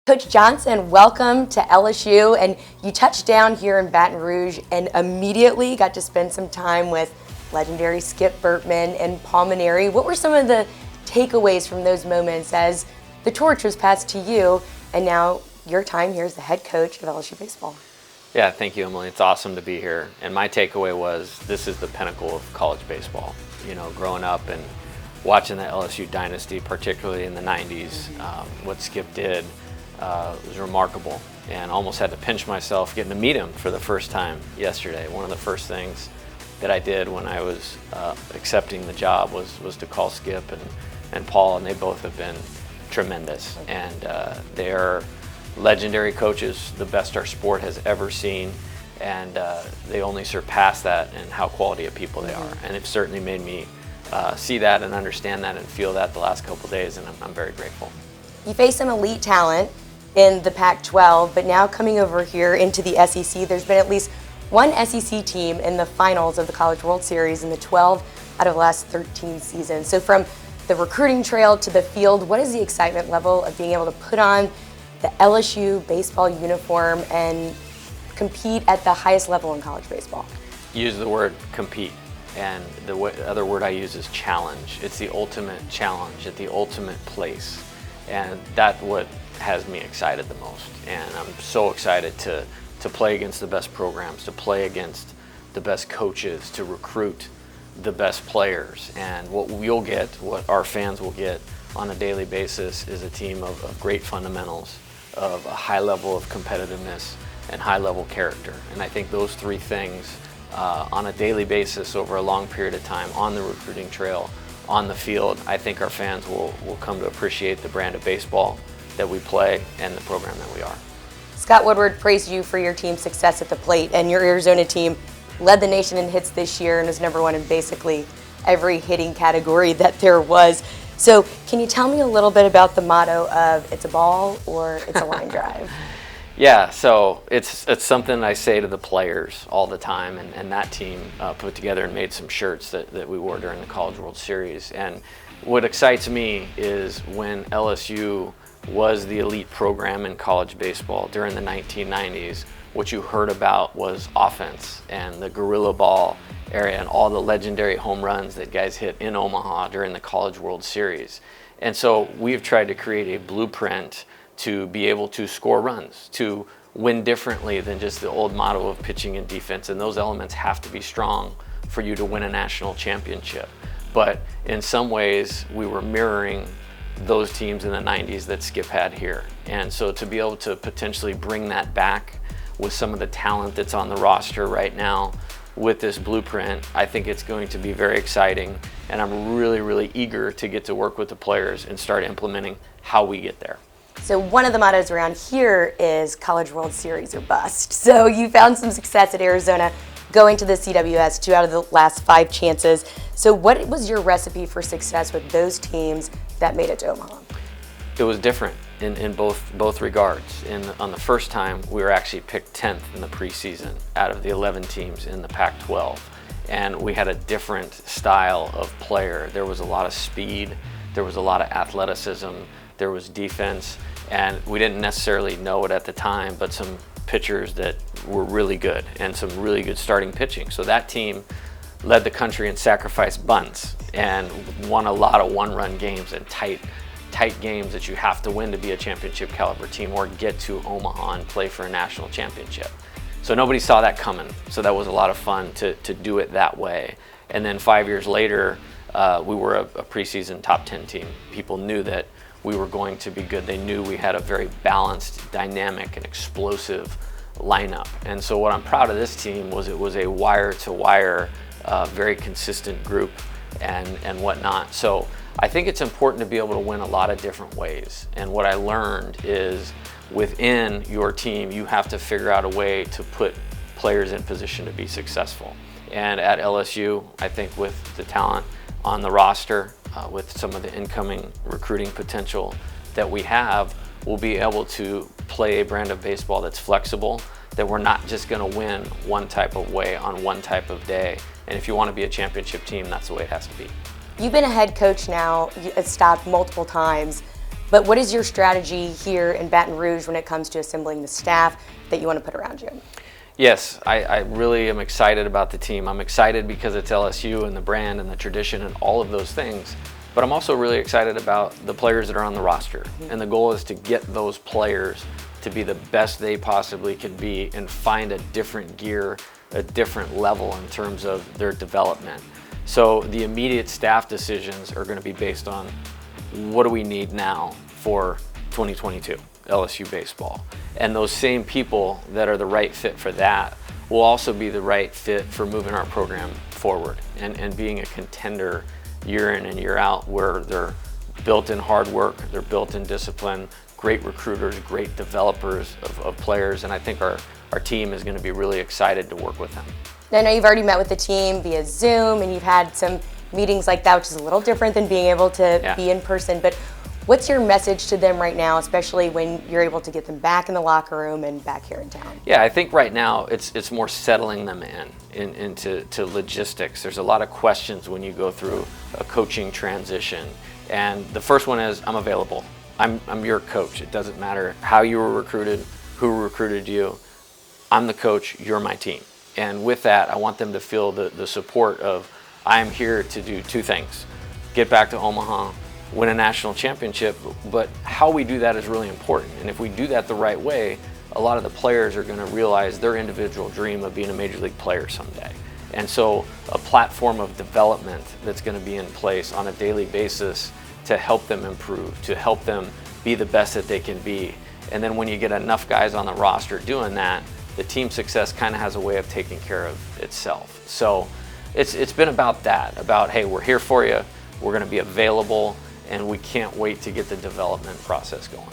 Coach Johnson, welcome to LSU, and you touched down here in Baton Rouge and immediately got to spend some time with legendary Skip Bertman and Paul Mainieri. What were some of the takeaways from those moments as the torch was passed to you and now your time here as the head coach of LSU baseball? Yeah, thank you, Emily. It's awesome to be here. And my takeaway was this is the pinnacle of college baseball. You know, growing up and watching the LSU dynasty, particularly in the 90s, what Skip did was remarkable, and almost had to pinch myself getting to meet him for the first time yesterday. One of the first things that I did when I was accepting the job was to call Skip and Paul, and they both have been tremendous. And they are legendary coaches, the best our sport has ever seen, and they only surpass that in how quality of people they are. And it certainly made me see that and understand that and feel that the last couple of days, and I'm very grateful. You face some elite talent in the Pac-12, but now coming over here into the SEC, there's been at least one SEC team in the finals of the College World Series in the 12 out of the last 13 seasons. So from the recruiting trail to the field, what is the excitement level of being able to put on the LSU baseball uniform and compete at the highest level in college baseball? Use the word compete, and the other word I use is challenge. It's the ultimate challenge at the ultimate place, and that's what has me excited the most. And I'm so excited to play against the best programs, to play against the best coaches, to recruit the best players. And what we'll get, what our fans will get on a daily basis, is a team of great fundamentals, of a high level of competitiveness and high level character. And I think those three things on a daily basis over a long period of time on the recruiting trail, on the field, I think our fans will come to appreciate the brand of baseball that we play and the program that we are. Scott Woodward praised you for your team's success at the plate, and your Arizona team led the nation in hits this year and was #1 in basically every hitting category that there was. So can you tell me a little bit about the motto of it's a ball or it's a line drive? Yeah, so it's something I say to the players all the time, and that team put together and made some shirts that we wore during the College World Series. And what excites me is when LSU was the elite program in college baseball during the 1990s, what you heard about was offense and the gorilla ball area and all the legendary home runs that guys hit in Omaha during the College World Series. And so we've tried to create a blueprint to be able to score runs, to win differently than just the old motto of pitching and defense. And those elements have to be strong for you to win a national championship. But in some ways, we were mirroring those teams in the 90s that Skip had here. And so to be able to potentially bring that back with some of the talent that's on the roster right now with this blueprint, I think it's going to be very exciting. And I'm really, really eager to get to work with the players and start implementing how we get there. So one of the mottos around here is College World Series or bust. So you found some success at Arizona going to the CWS 2 out of the last 5 chances. So what was your recipe for success with those teams that made it to Omaha? It was different in both regards. On the first time, we were actually picked 10th in the preseason out of the 11 teams in the Pac-12. And we had a different style of player. There was a lot of speed, there was a lot of athleticism, there was defense, and we didn't necessarily know it at the time, but some pitchers that were really good and some really good starting pitching. So that team led the country in sacrifice bunts and won a lot of one-run games and tight games that you have to win to be a championship caliber team or get to Omaha and play for a national championship. So nobody saw that coming. So that was a lot of fun to do it that way. And then 5 years later, we were a preseason top 10 team. People knew that we were going to be good. They knew we had a very balanced, dynamic, and explosive lineup. And so what I'm proud of this team was it was a wire-to-wire, very consistent group and whatnot. So I think it's important to be able to win a lot of different ways. And what I learned is within your team, you have to figure out a way to put players in position to be successful. And at LSU, I think with the talent on the roster, with some of the incoming recruiting potential that we have, we'll be able to play a brand of baseball that's flexible, that we're not just going to win one type of way on one type of day. And if you want to be a championship team, that's the way it has to be. You've been a head coach now, stopped multiple times. But what is your strategy here in Baton Rouge when it comes to assembling the staff that you want to put around you? Yes, I really am excited about the team. I'm excited because it's LSU and the brand and the tradition and all of those things. But I'm also really excited about the players that are on the roster. And the goal is to get those players to be the best they possibly can be and find a different gear, a different level in terms of their development. So the immediate staff decisions are going to be based on what do we need now for 2022 LSU baseball. And those same people that are the right fit for that will also be the right fit for moving our program forward and being a contender year in and year out, where they're built in hard work, they're built in discipline, great recruiters, great developers of players, and I think our team is going to be really excited to work with them. I know you've already met with the team via Zoom and you've had some meetings like that, which is a little different than being able to be in person, but what's your message to them right now, especially when you're able to get them back in the locker room and back here in town? Yeah, I think right now it's more settling them into logistics. There's a lot of questions when you go through a coaching transition, and the first one is, I'm available. I'm your coach. It doesn't matter how you were recruited, who recruited you. I'm the coach, you're my team. And with that, I want them to feel the support of, I'm here to do two things: get back to Omaha, win a national championship, but how we do that is really important. And if we do that the right way, a lot of the players are going to realize their individual dream of being a major league player someday. And so a platform of development that's going to be in place on a daily basis to help them improve, to help them be the best that they can be. And then when you get enough guys on the roster doing that, the team success kind of has a way of taking care of itself. So it's been about that, about, hey, we're here for you, we're going to be available, and we can't wait to get the development process going.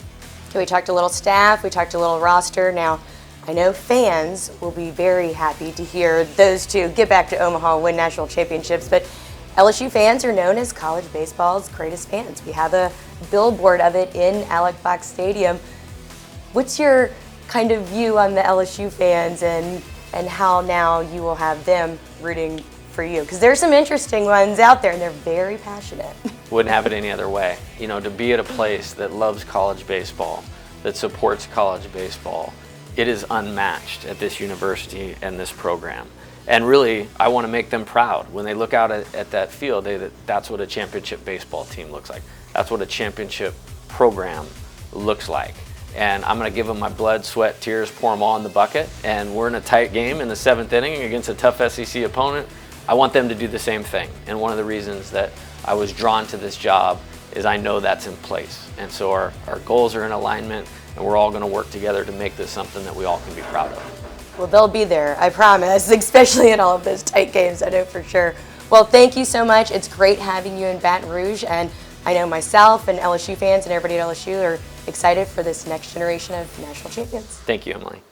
Okay, we talked a little staff, we talked a little roster. Now, I know fans will be very happy to hear those two get back to Omaha and win national championships, but LSU fans are known as college baseball's greatest fans. We have a billboard of it in Alex Fox Stadium. What's your kind of view on the LSU fans and how now you will have them rooting for you? Because there's some interesting ones out there and they're very passionate. Wouldn't have it any other way. You know, to be at a place that loves college baseball, that supports college baseball, it is unmatched at this university and this program. And really, I want to make them proud. When they look out at that field, that's what a championship baseball team looks like. That's what a championship program looks like. And I'm going to give them my blood, sweat, tears, pour them all in the bucket. And we're in a tight game in the 7th inning against a tough SEC opponent. I want them to do the same thing. And one of the reasons that I was drawn to this job is I know that's in place. And so our goals are in alignment, and we're all going to work together to make this something that we all can be proud of. Well, they'll be there, I promise, especially in all of those tight games, I know for sure. Well, thank you so much. It's great having you in Baton Rouge, and I know myself and LSU fans and everybody at LSU are excited for this next generation of national champions. Thank you, Emily.